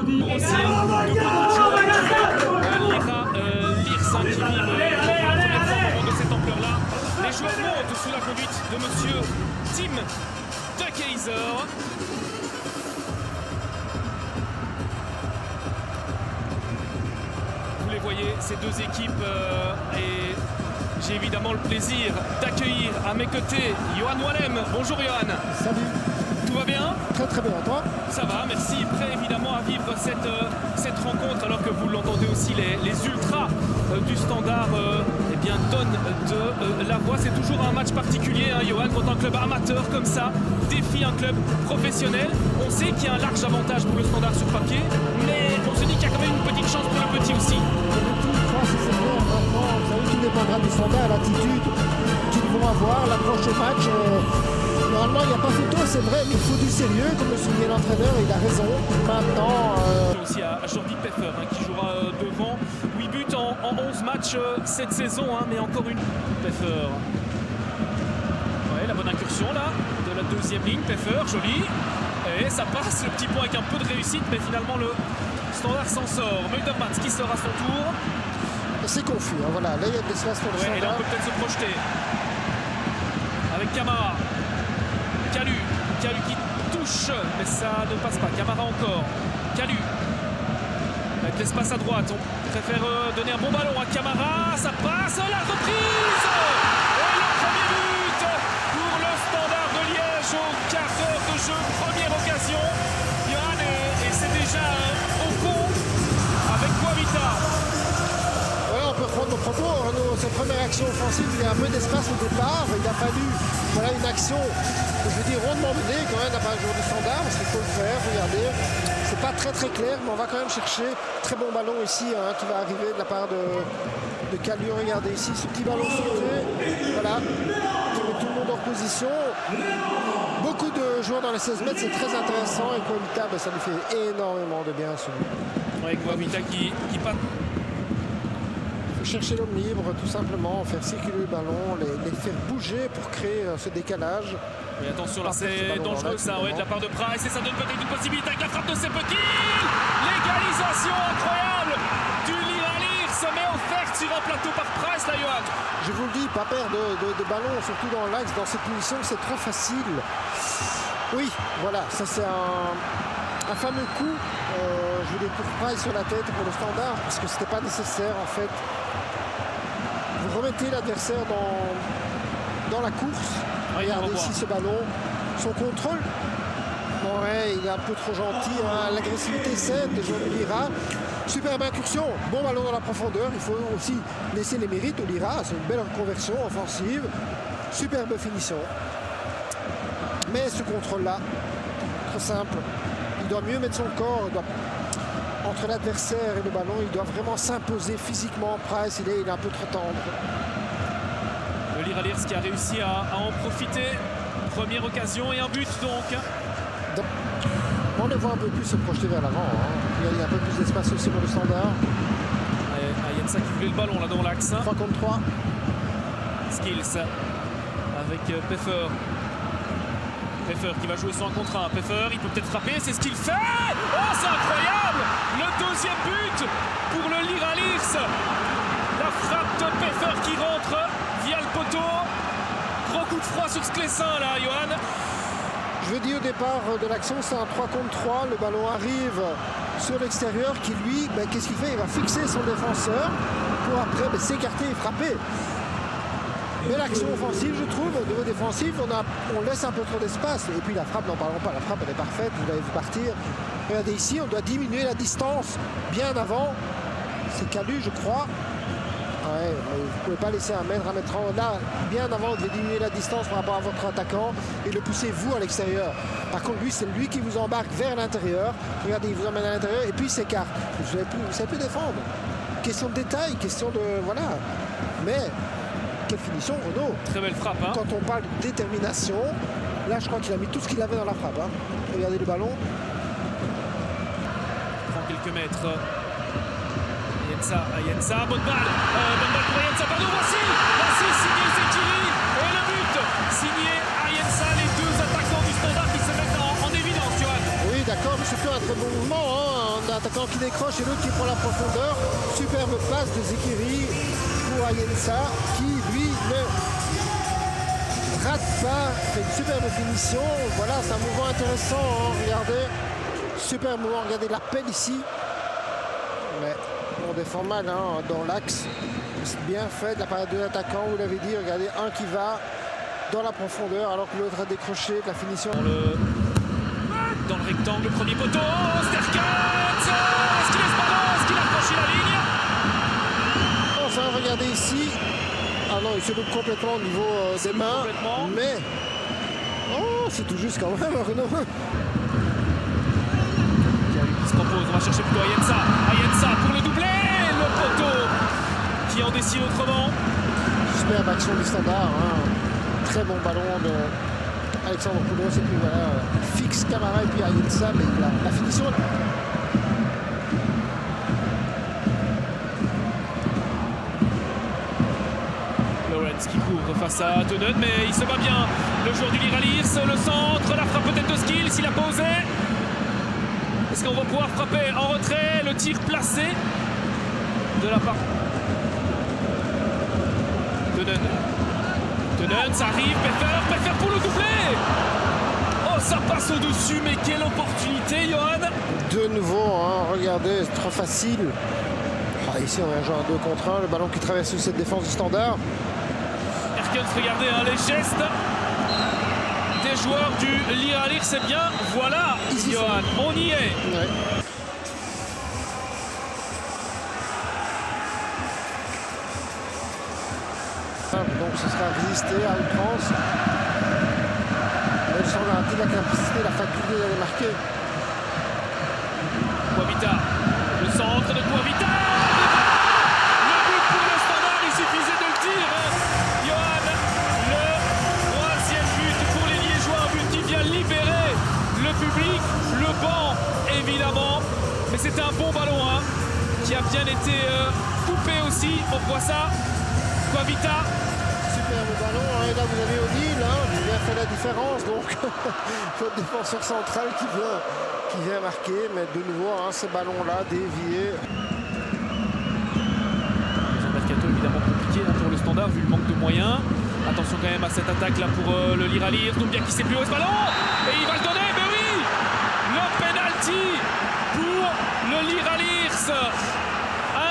aussi de beaucoup de joueurs l'IRS qui vivent de cette ampleur-là. Les joueurs montent sous la conduite de monsieur Tim de Keyser. Vous les voyez, ces deux équipes, et j'ai évidemment le plaisir d'accueillir à mes côtés Johan Wallem. Bonjour Johan. Salut. Tout va bien? Très très bien, toi? Ça va, merci. Prêt évidemment à vivre cette rencontre, alors que vous l'entendez aussi, les ultras du Standard eh bien, donnent de la voix. C'est toujours un match particulier, hein, Johan, quand un club amateur comme ça défie un club professionnel. On sait qu'il y a un large avantage pour le Standard sur papier, mais on se dit qu'il y a quand même une petite chance pour le petit aussi. Tout dépendra du Standard, l'attitude qu'ils vont avoir, l'approche au match. Normalement, il n'y a pas photo, c'est vrai, mais il faut du sérieux, comme le soulignait l'entraîneur, il a raison. Maintenant... aussi à Jordi Peffer, hein, qui jouera devant. 8 buts en 11 matchs cette saison, hein, mais encore une. Peffer. Ouais, la bonne incursion là, de la deuxième ligne. Peffer, joli. Et ça passe, le petit point avec un peu de réussite, mais finalement le Standard s'en sort. Muldermans qui sort à son tour. C'est confus, hein, voilà. Là, il y a de l'espace pour le Standard. Et là, on peut peut-être se projeter. Avec Camara. Calu qui touche, mais ça ne passe pas. Camara encore. Calu. Avec l'espace à droite, on préfère donner un bon ballon à Camara. Ça passe, la reprise. Et le premier but pour le Standard de Liège au quart d'heure de jeu. Première occasion. Johan, et c'est déjà au fond avec Guavita. On peut reprendre nos propos. Sa première action offensive, il y a un peu d'espace au départ. Il a fallu une action, je veux dire, rondement menée quand même, n'a pas un jour du Standard, parce qu'il faut le faire. Regardez, c'est pas très très clair, mais on va quand même chercher. Très bon ballon ici, hein, qui va arriver de la part de Calu. Regardez ici, ce petit ballon sauté. Voilà, qui met tout le monde en position. Beaucoup de joueurs dans les 16 mètres, c'est très intéressant. Et Guavita, ça lui fait énormément de bien. Ouais, Guavita qui passe. Chercher l'homme libre, tout simplement, faire circuler le ballon, les faire bouger pour créer ce décalage. Mais attention, là c'est dangereux ça, ouais, de la part de Price, et ça donne peut-être une possibilité avec la frappe de Sepeki. L'égalisation incroyable du Lille-Lirs, mais offerte sur un plateau par Price, là, Johan. Je vous le dis, pas perdre de ballon, surtout dans l'axe, dans cette position, c'est trop facile. Oui, voilà, ça c'est un fameux coup, je veux dire, pour Price sur la tête pour le Standard, parce que c'était pas nécessaire en fait. Vous remettez l'adversaire dans la course. Regardez ici ce ballon, son contrôle. Bon, ouais, il est un peu trop gentil, hein. L'agressivité saine de Jean Lira. Superbe incursion, bon ballon dans la profondeur. Il faut aussi laisser les mérites au Lira. C'est une belle reconversion offensive. Superbe finition. Mais ce contrôle-là, trop simple. Il doit mieux mettre son corps. Entre l'adversaire et le ballon, il doit vraiment s'imposer physiquement. Price, il est un peu trop tendre. Le Lille-Lirs qui a réussi à en profiter. Première occasion et un but donc. On les voit un peu plus se projeter vers l'avant. Hein. Il y a un peu plus d'espace aussi pour le Standard. Ayensa qui voulait le ballon là dans l'axe. 3 contre 3. Skills avec Peffer. Peffer qui va jouer son 1 contre 1. Peffer, il peut peut-être frapper, c'est ce qu'il fait. Oh, c'est incroyable! Le deuxième but pour le Lille-Lirs. La frappe de Peffer qui rentre via le poteau. Gros coup de froid sur Sclessin là, Johan. Je veux dire, au départ de l'action, c'est un 3 contre 3. Le ballon arrive sur l'extérieur qui, lui, qu'est-ce qu'il fait? Il va fixer son défenseur pour après s'écarter et frapper. Mais l'action offensive, je trouve, au niveau défensif, on laisse un peu trop d'espace. Et puis la frappe, n'en parlons pas, la frappe elle est parfaite, vous l'avez vu partir. Regardez ici, on doit diminuer la distance bien avant. C'est Calu, je crois. Ouais, vous ne pouvez pas laisser 1 mètre, 1 mètre 30. Là, bien avant, vous devez diminuer la distance par rapport à votre attaquant et le pousser vous à l'extérieur. Par contre, lui, c'est lui qui vous embarque vers l'intérieur. Regardez, il vous emmène à l'intérieur et puis il s'écarte. Vous ne savez plus défendre. Question de détail, question de... Voilà. Mais... Quelle finition, Renaud. Très belle frappe. Hein. Quand on parle de détermination, là, je crois qu'il a mis tout ce qu'il avait dans la frappe. Hein. Regardez le ballon. Il prend quelques mètres. Ayensa, bonne balle pour Ayensa, pardon, voici signé Zekiri, et le but signé Ayensa, les deux attaquants du Standard qui se mettent en évidence, Johan. Oui, d'accord, mais surtout un très bon mouvement, hein. l'attaquant qui décroche et l'autre qui prend la profondeur. Superbe passe de Zekiri pour Ayensa qui lui ne rate pas, fait une superbe finition. Voilà, c'est un mouvement intéressant, hein. Regardez, super mouvement, regardez l'appel ici. Mais on défend mal, hein, dans l'axe. C'est bien fait de la part de l'attaquant, vous l'avez dit. Regardez, un qui va dans la profondeur alors que l'autre a décroché de la finition. Dans le rectangle, le premier poteau, Sterkens, est-ce qu'il laisse pas là, est-ce qu'il a franchi la ligne? Enfin, regardez ici. Ah non, il se loupe complètement au niveau des mains. Mais. Oh, c'est tout juste quand même, Renaud. Qui se compose, on va chercher plutôt Ayensa. Ayensa pour le doublé, le poteau qui en décide autrement. Superbe action du Standard. Hein. Très bon ballon de Alexandre Poulos. Et puis voilà, fixe Camara et puis Ayensa. Mais la finition. Qui couvre face à Tonen, mais il se bat bien. Le joueur du Liralir, le centre, la frappe peut-être de Skill s'il a posé. Est-ce qu'on va pouvoir frapper en retrait? Le tir placé de la part Tonen. Tonen, ça arrive, Peffer pour le doublé. Oh, ça passe au-dessus, mais quelle opportunité, Johan. De nouveau, hein, regardez, c'est trop facile. Ah, ici, on va jouer un 2 contre 1, le ballon qui traverse cette défense du Standard. Regardez, hein, les gestes des joueurs du Liralir, c'est bien. Voilà, ici, Johan, on y est. Ouais. Donc ce sera résister à outrance. Mais le Standard a-t-il la capacité, la faculté d'aller marquer? Kouavita, le centre de Kouavita. Le banc, évidemment, mais c'était un bon ballon, hein, qui a bien été coupé aussi. On voit ça. Kouavita. Superbe ballon, hein, et là vous avez O'Neill, hein, qui vient faire la différence. Donc, votre défenseur central qui vient marquer, mais de nouveau, hein, ce ballon-là dévié. Un mercato évidemment compliqué, hein, pour le Standard, vu le manque de moyens. Attention quand même à cette attaque là pour le Liralir. Doumbia qui sait plus haut ce ballon, et il va le donner, mais oui, le penalty pour le Liralir.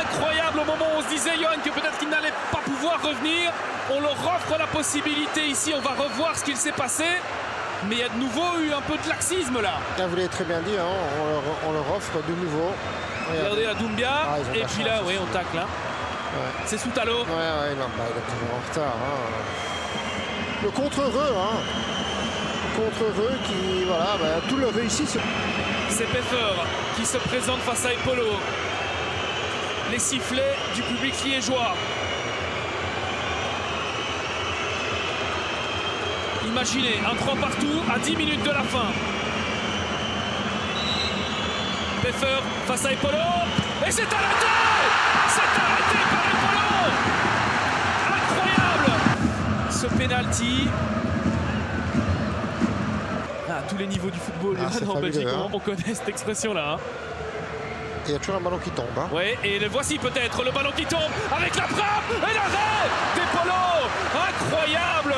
Incroyable, au moment où on se disait, Johan, que peut-être qu'il n'allait pas pouvoir revenir. On leur offre la possibilité ici, on va revoir ce qu'il s'est passé. Mais il y a de nouveau eu un peu de laxisme là. Là, vous l'avez très bien dit, hein, on leur offre de nouveau. Regardez la Doumbia, et puis là, oui, on tacle. Hein. Ouais. C'est Soutalo. Ouais, non, il est toujours en retard. Hein. Le contre-reux, hein. Contre-reux qui, voilà, tout le réussit. C'est Peffer qui se présente face à Epolo. Les sifflets du public liégeois. Imaginez un 3 partout à 10 minutes de la fin. Peffer face à Epolo. Et c'est arrêté! C'est arrêté par Epolo! Incroyable! Ce penalty. À tous les niveaux du football, en Belgique, hein. On connaît cette expression-là. Hein. Il y a toujours un ballon qui tombe. Hein. Oui, et le voici peut-être, le ballon qui tombe avec la frappe et l'arrêt d'Epolo. Incroyable.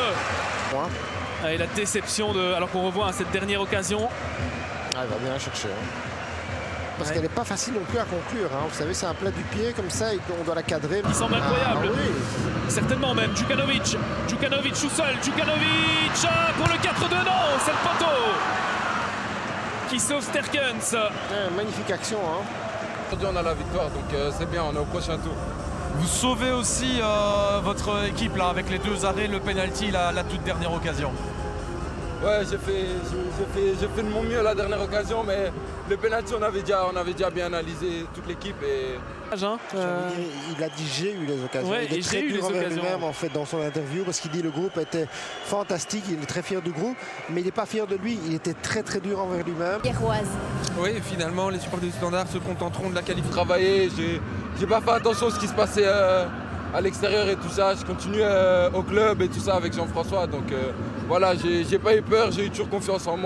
Ouais. Et la déception de... Alors qu'on revoit, hein, cette dernière occasion. Ah, il va bien la chercher. Hein. Parce qu'elle n'est pas facile non plus à conclure. Hein. Vous savez, c'est un plat du pied comme ça et on doit la cadrer. Il semble incroyable. Oui. Certainement même. Djukanovic tout seul. Djukanovic pour le 4-2. Non, c'est le poteau qui sauve Sterkens. Magnifique action. Hein. Aujourd'hui, on a la victoire, donc c'est bien, on est au prochain tour. Vous sauvez aussi votre équipe là, avec les 2 arrêts, le penalty, la toute dernière occasion. Ouais, j'ai fait de mon mieux la dernière occasion, mais le penalty, on avait déjà bien analysé toute l'équipe. Et... Il a dit j'ai eu les occasions. Ouais, il est très dur envers lui-même en fait dans son interview parce qu'il dit le groupe était fantastique, il est très fier du groupe, mais il n'est pas fier de lui, il était très très dur envers lui-même. Oui, finalement les supporters du Standard se contenteront de la qualification. Travailler, j'ai pas fait attention à ce qui se passait à l'extérieur et tout ça. Je continue au club et tout ça avec Jean-François, donc voilà, j'ai pas eu peur, j'ai eu toujours confiance en moi.